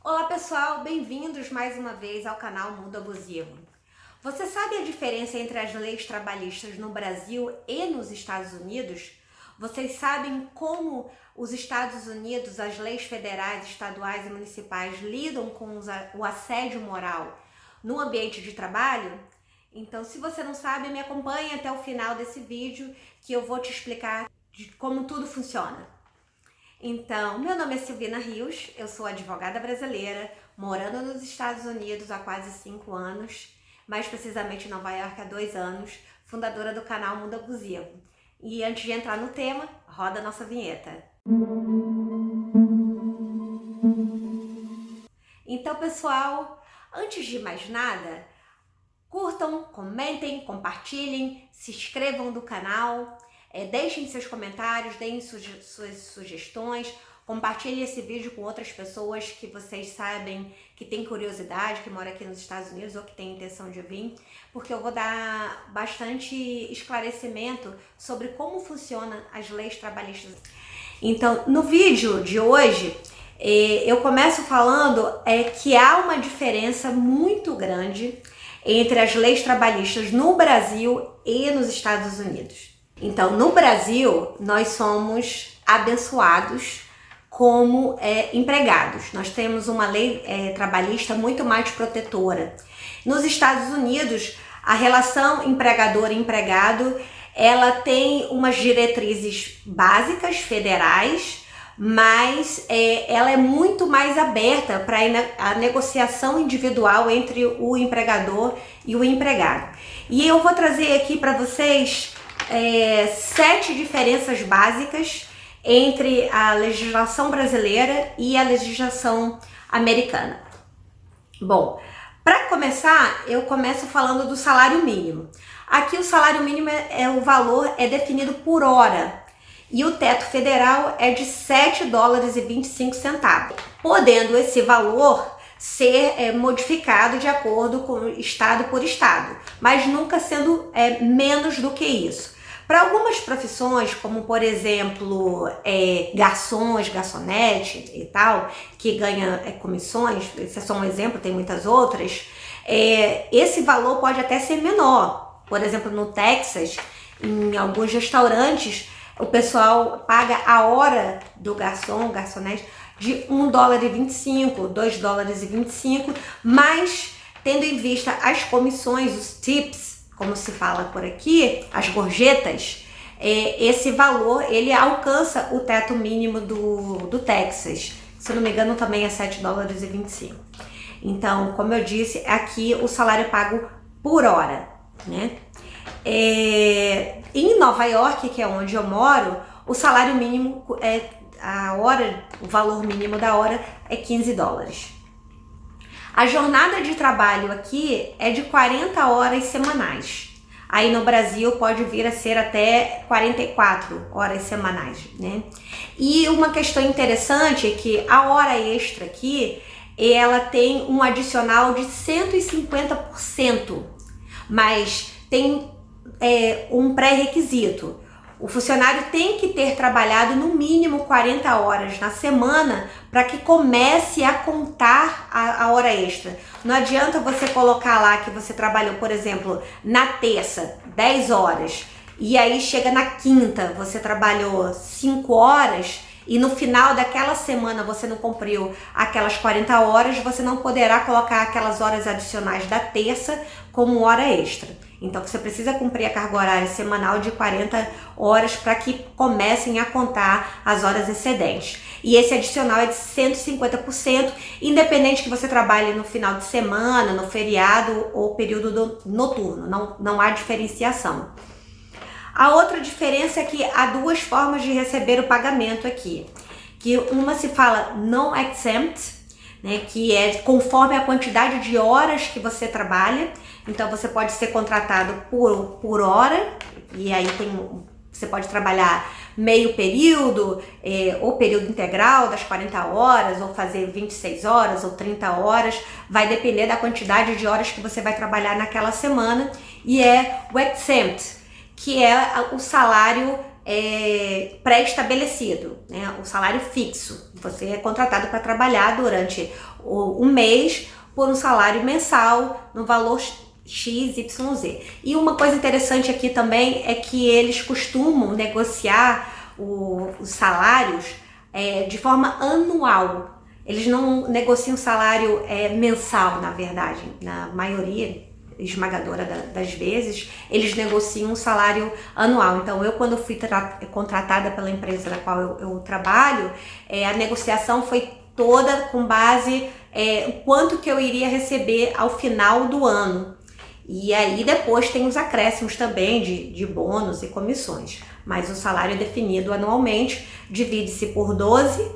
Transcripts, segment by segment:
Olá pessoal, bem-vindos mais uma vez ao canal Mundo Abusivo. Você sabe a diferença entre as leis trabalhistas no Brasil e nos Estados Unidos? Vocês sabem como os Estados Unidos, as leis federais, estaduais e municipais lidam com o assédio moral no ambiente de trabalho? Então, se você não sabe, me acompanhe até o final desse vídeo que eu vou te explicar de como tudo funciona. Então, meu nome é Silvina Rios, eu sou advogada brasileira, morando nos Estados Unidos há quase 5 anos, mais precisamente em Nova York há 2 anos, fundadora do canal Mundo Abusivo. E antes de entrar no tema, roda a nossa vinheta. Então, pessoal, antes de mais nada, curtam, comentem, compartilhem, se inscrevam no canal. Deixem seus comentários, deem suas sugestões, compartilhem esse vídeo com outras pessoas que vocês sabem que tem curiosidade, que moram aqui nos Estados Unidos ou que tem intenção de vir, porque eu vou dar bastante esclarecimento sobre como funcionam as leis trabalhistas. Então, no vídeo de hoje, eu começo falando que há uma diferença muito grande entre as leis trabalhistas no Brasil e nos Estados Unidos. Então, no Brasil, nós somos abençoados como empregados. Nós temos uma lei trabalhista muito mais protetora. Nos Estados Unidos, a relação empregador-empregado, ela tem umas diretrizes básicas federais, mas ela é muito mais aberta para a negociação individual entre o empregador e o empregado. E eu vou trazer aqui para vocês 7 diferenças básicas entre a legislação brasileira e a legislação americana. Bom, para começar, eu começo falando do salário mínimo. Aqui o salário mínimo o valor é definido por hora e o teto federal é de $7,25, podendo esse valor ser modificado de acordo com estado por estado, mas nunca sendo menos do que isso. Para algumas profissões, como por exemplo garçons, garçonete e tal, que ganha comissões, esse é só um exemplo, tem muitas outras, esse valor pode até ser menor. Por exemplo, no Texas, em alguns restaurantes, o pessoal paga a hora do garçom, garçonete, de $1,25, $2,25, mas tendo em vista as comissões, os tips, como se fala por aqui, as gorjetas, esse valor ele alcança o teto mínimo do Texas. Se não me engano, também é $7,25. Então, como eu disse, aqui o salário é pago por hora, né? Em Nova York, que é onde eu moro, o salário mínimo o valor mínimo da hora é $15. A jornada de trabalho aqui é de 40 horas semanais. Aí no Brasil pode vir a ser até 44 horas semanais, né? E uma questão interessante é que a hora extra aqui, ela tem um adicional de 150%, mas tem um pré-requisito. O funcionário tem que ter trabalhado no mínimo 40 horas na semana para que comece a contar a hora extra. Não adianta você colocar lá que você trabalhou, por exemplo, na terça, 10 horas, e aí chega na quinta, você trabalhou 5 horas, e no final daquela semana você não cumpriu aquelas 40 horas, você não poderá colocar aquelas horas adicionais da terça como hora extra. Então você precisa cumprir a carga horária semanal de 40 horas para que comecem a contar as horas excedentes. E esse adicional é de 150%, independente que você trabalhe no final de semana, no feriado ou período noturno, não há diferenciação. A outra diferença é que há 2 formas de receber o pagamento aqui. Que uma se fala non-exempt, né, que é conforme a quantidade de horas que você trabalha. Então você pode ser contratado por hora, e aí você pode trabalhar meio período, ou período integral das 40 horas, ou fazer 26 horas ou 30 horas, vai depender da quantidade de horas que você vai trabalhar naquela semana. E o exempt, que é o salário pré-estabelecido, né? O salário fixo. Você é contratado para trabalhar durante um mês por um salário mensal no valor XYZ. E uma coisa interessante aqui também é que eles costumam negociar os salários de forma anual. Eles não negociam salário mensal, na verdade. Na maioria esmagadora das vezes, eles negociam um salário anual. Então, quando fui contratada pela empresa na qual eu trabalho, a negociação foi toda com base o quanto que eu iria receber ao final do ano. E aí depois tem os acréscimos também de bônus e comissões. Mas o salário é definido anualmente, divide-se por 12,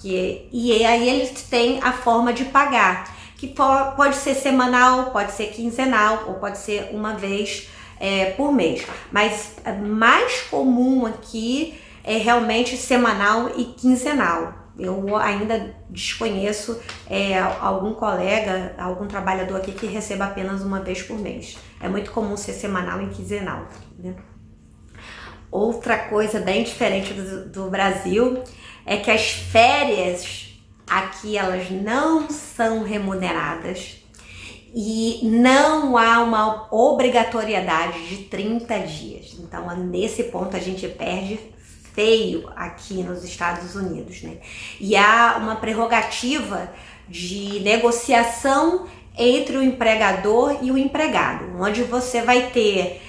e aí eles têm a forma de pagar, que pode ser semanal, pode ser quinzenal, ou pode ser uma vez por mês. Mas mais comum aqui é realmente semanal e quinzenal. Eu ainda desconheço algum colega, algum trabalhador aqui que receba apenas uma vez por mês. É muito comum ser semanal e quinzenal, né? Outra coisa bem diferente do Brasil é que as férias aqui elas não são remuneradas e não há uma obrigatoriedade de 30 dias. Então, nesse ponto a gente perde feio aqui nos Estados Unidos, né? E há uma prerrogativa de negociação entre o empregador e o empregado, onde você vai ter,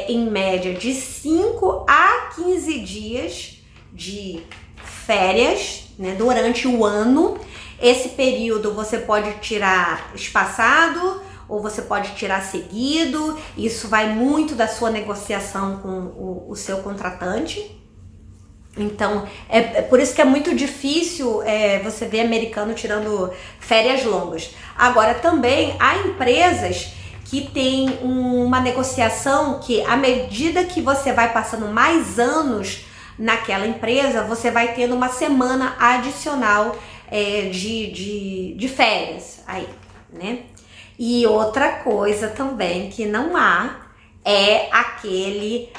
em média, de 5 a 15 dias de férias, né, durante o ano. Esse período você pode tirar espaçado ou você pode tirar seguido. Isso vai muito da sua negociação com o seu contratante. Então, é por isso que é muito difícil você ver americano tirando férias longas. Agora, também há empresas que têm uma negociação que, à medida que você vai passando mais anos naquela empresa, você vai tendo uma semana adicional de férias aí, né? E outra coisa também que não há é aquele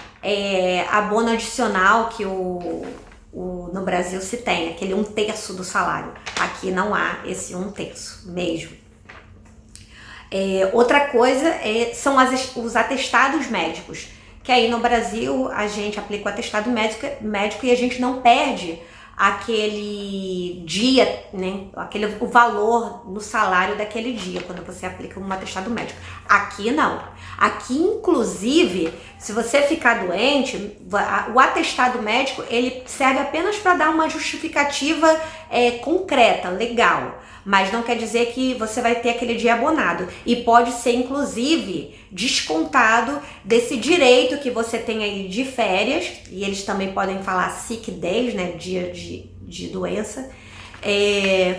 abono adicional que no Brasil se tem, aquele 1/3 do salário. Aqui não há esse 1/3 mesmo. Outra coisa são os atestados médicos, que aí no Brasil a gente aplica o atestado médico e a gente não perde aquele dia, né, o valor no salário daquele dia, quando você aplica um atestado médico. Aqui não. Aqui, inclusive, se você ficar doente, o atestado médico, ele serve apenas para dar uma justificativa concreta, legal. Mas não quer dizer que você vai ter aquele dia abonado. E pode ser, inclusive, descontado desse direito que você tem aí de férias. E eles também podem falar sick days, né? Dia de doença.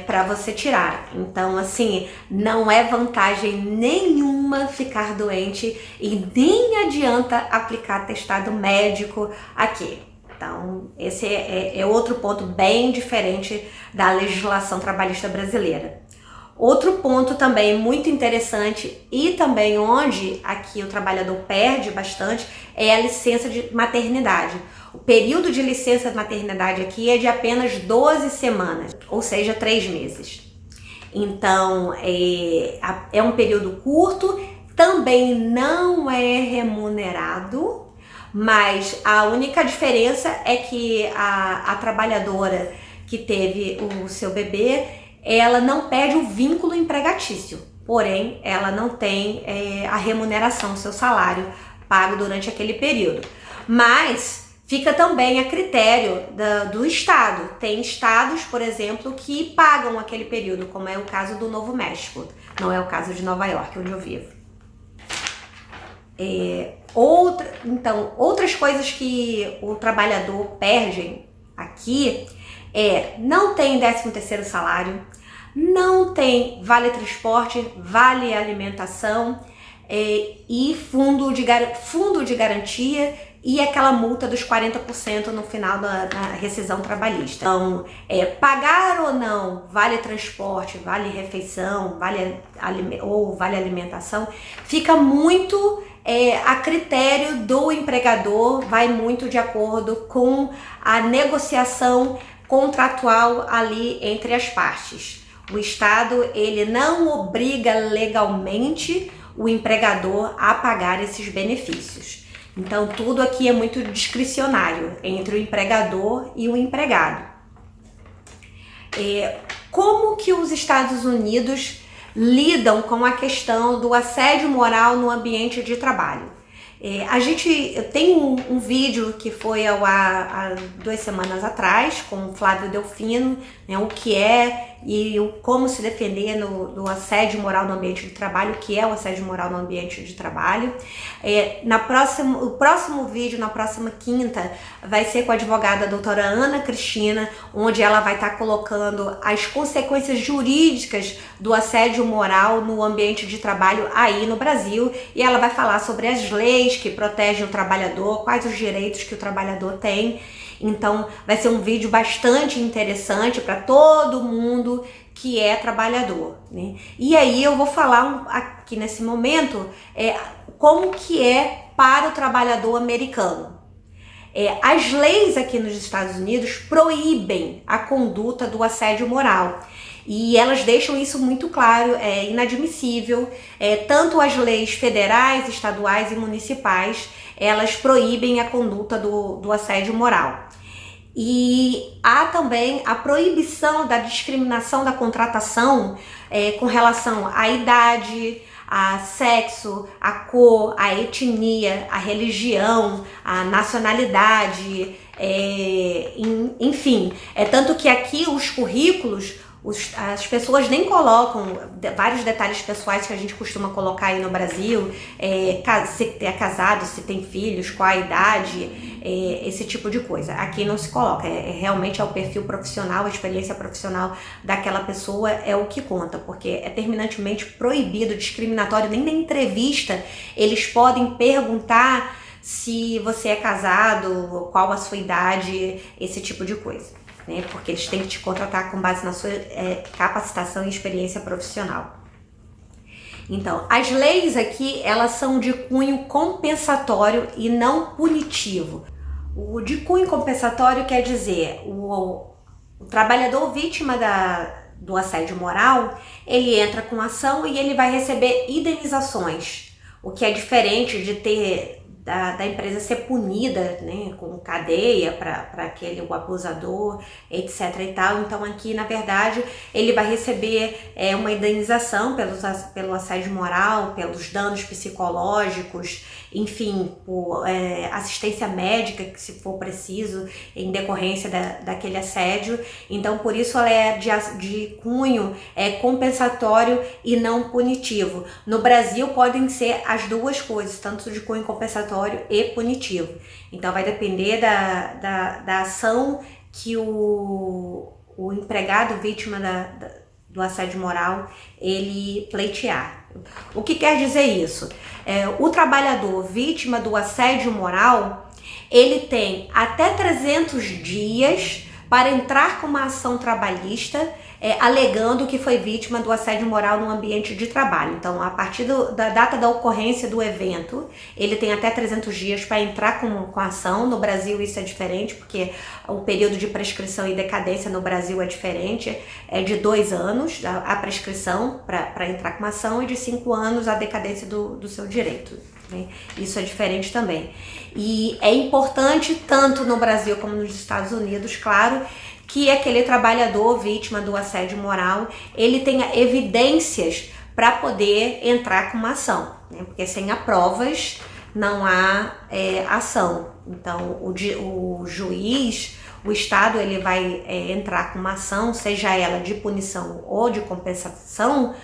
Para você tirar. Então, assim, não é vantagem nenhuma ficar doente e nem adianta aplicar atestado médico aqui. Então, esse é outro ponto bem diferente da legislação trabalhista brasileira. Outro ponto também muito interessante e também onde aqui o trabalhador perde bastante é a licença de maternidade. O período de licença de maternidade aqui é de apenas 12 semanas, ou seja, 3 meses. Então, é um período curto, também não é remunerado, mas a única diferença é que a trabalhadora que teve o seu bebê, ela não perde o vínculo empregatício, porém ela não tem a remuneração, o seu salário pago durante aquele período. Mas fica também a critério do estado. Tem estados, por exemplo, que pagam aquele período, como é o caso do Novo México, não é o caso de Nova York, onde eu vivo. Outras coisas que o trabalhador perde aqui não tem 13º salário, não tem vale transporte, vale alimentação e fundo de garantia e aquela multa dos 40% no final da rescisão trabalhista. Então, pagar ou não vale transporte, vale refeição, vale alimentação, fica muito a critério do empregador, vai muito de acordo com a negociação contratual ali entre as partes. O Estado, ele não obriga legalmente o empregador a pagar esses benefícios. Então, tudo aqui é muito discricionário entre o empregador e o empregado. Como que os Estados Unidos lidam com a questão do assédio moral no ambiente de trabalho? Eu tenho um vídeo que foi ao ar há 2 semanas atrás com o Flávio Delfino, né, o que é e como se defender do assédio moral no ambiente de trabalho, o que é o assédio moral no ambiente de trabalho. O próximo vídeo, na próxima quinta, vai ser com a advogada doutora Ana Cristina, onde ela vai estar colocando as consequências jurídicas do assédio moral no ambiente de trabalho aí no Brasil, e ela vai falar sobre as leis que protegem o trabalhador, quais os direitos que o trabalhador tem. Então vai ser um vídeo bastante interessante para todo mundo que é trabalhador, né? E aí eu vou falar aqui nesse momento como que é para o trabalhador americano. As leis aqui nos Estados Unidos proíbem a conduta do assédio moral. E elas deixam isso muito claro, é inadmissível. Tanto as leis federais, estaduais e municipais, elas proíbem a conduta do assédio moral. E há também a proibição da discriminação da contratação com relação à idade, a sexo, a cor, a etnia, a religião, a nacionalidade, enfim. Tanto que aqui os currículos, as pessoas nem colocam vários detalhes pessoais que a gente costuma colocar aí no Brasil, se é casado, se tem filhos, qual a idade, esse tipo de coisa. Aqui não se coloca, realmente é o perfil profissional, a experiência profissional daquela pessoa é o que conta, porque é terminantemente proibido, discriminatório, nem na entrevista eles podem perguntar se você é casado, qual a sua idade, esse tipo de coisa. Né, porque eles têm que te contratar com base na sua capacitação e experiência profissional. Então, as leis aqui, elas são de cunho compensatório e não punitivo. O de cunho compensatório quer dizer, o trabalhador vítima do assédio moral, ele entra com ação e ele vai receber indenizações, o que é diferente de ter da empresa ser punida, né, com cadeia para aquele o abusador, etc e tal. Então aqui, na verdade, ele vai receber uma indenização pelo assédio moral, pelos danos psicológicos, enfim, por assistência médica, que se for preciso, em decorrência daquele assédio. Então, por isso ela é de cunho compensatório e não punitivo. No Brasil podem ser as duas coisas, tanto de cunho compensatório e punitivo. Então vai depender da ação que o empregado vítima do assédio moral ele pleitear. O que quer dizer isso? O trabalhador vítima do assédio moral, ele tem até 300 dias para entrar com uma ação trabalhista alegando que foi vítima do assédio moral no ambiente de trabalho. Então, a partir da data da ocorrência do evento, ele tem até 300 dias para entrar com a ação. No Brasil isso é diferente, porque o período de prescrição e decadência no Brasil é diferente, é de 2 anos a prescrição para entrar com a ação e de 5 anos a decadência do seu direito. Né? Isso é diferente também. E é importante, tanto no Brasil como nos Estados Unidos, claro, que aquele trabalhador vítima do assédio moral, ele tenha evidências para poder entrar com uma ação, né? Porque sem provas não há ação. Então o juiz, o Estado, ele vai entrar com uma ação, seja ela de punição ou de compensação,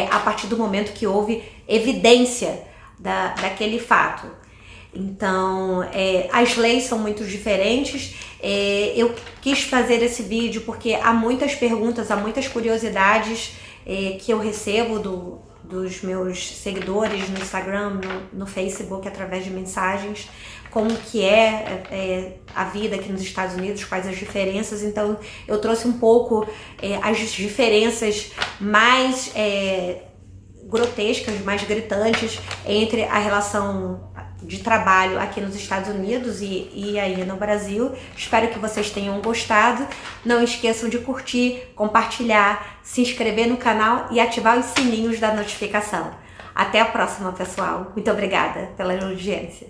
a partir do momento que houve evidência daquele fato. Então, as leis são muito diferentes. Eu quis fazer esse vídeo porque há muitas perguntas, há muitas curiosidades que eu recebo dos meus seguidores no Instagram, no Facebook, através de mensagens, como que a vida aqui nos Estados Unidos, quais as diferenças. Então, eu trouxe um pouco as diferenças mais grotescas, mais gritantes entre a relação de trabalho aqui nos Estados Unidos e aí no Brasil. Espero que vocês tenham gostado. Não esqueçam de curtir, compartilhar, se inscrever no canal e ativar os sininhos da notificação. Até a próxima, pessoal. Muito obrigada pela audiência.